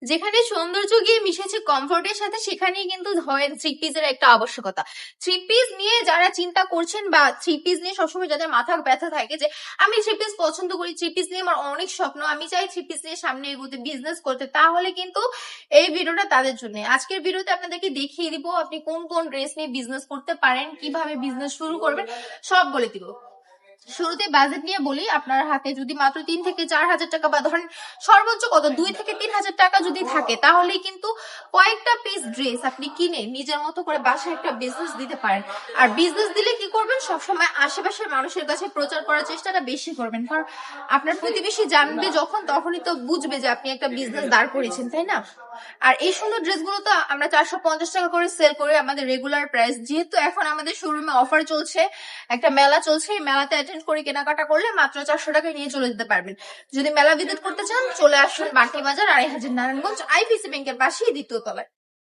যেখানে সৌন্দর্য গিয়ে মিশেছে কমফোর্টের সাথে, সেখানেই কিন্তু হয় থ্রি পিসের একটা আবশ্যকতা। থ্রি পিস নিয়ে যারা চিন্তা করছেন বা থ্রি পিস নিয়ে সবসময় যাদের মাথা ব্যথা থাকে যে আমি থ্রি পিস পছন্দ করি, থ্রি পিস নিয়ে আমার অনেক স্বপ্ন, আমি চাই থ্রি পিস নিয়ে সামনে এগোতে, বিজনেস করতে, তাহলে কিন্তু এই ভিডিওটা তাদের জন্য। আজকের ভিডিওতে আপনাদেরকে দেখিয়ে দিব আপনি কোন কোন ড্রেস নিয়ে বিজনেস করতে পারেন, কিভাবে বিজনেস শুরু করবেন, সব বলে দিব। শুরুতে বাজেট নিয়ে বলি, আপনার হাতে যদি মাত্র 3 থেকে 4 হাজার টাকা বা ধরেন সর্বোচ্চ কত 2 থেকে 3 হাজার টাকা যদি থাকে, তাহলে কিন্তু কয়েকটা পিস ড্রেস আপনি কিনে নিজের মতো করে বাসায় একটা বিজনেস দিতে পারেন। আর বিজনেস দিলে কি করবেন, সবসময় আশেপাশের মানুষের কাছে প্রচার করার চেষ্টাটা বেশি করবেন, কারণ আপনার প্রতিবেশী জানবে যখন, তখনই তো বুঝবে যে আপনি একটা বিজনেস দাঁড় করিয়েছেন, তাই না? আর এই সুন্দর ড্রেসগুলো তো আমরা 450 টাকা করে সেল করি, আমাদের রেগুলার প্রাইস। যেহেতু এখন আমাদের শোরুমে অফার চলছে, একটা মেলা চলছে, এই মেলাতে অ্যাটেন্ড করে কেনাকাটা করলে মাত্র 400 টাকায় নিয়ে চলে যেতে পারবেন। যদি মেলা ভিজিট করতে চান, চলে আসুন বাটি বাজার 2500 নারায়ণগঞ্জ, আইপিসি ব্যাংকের পাশেই 2য় তলায়।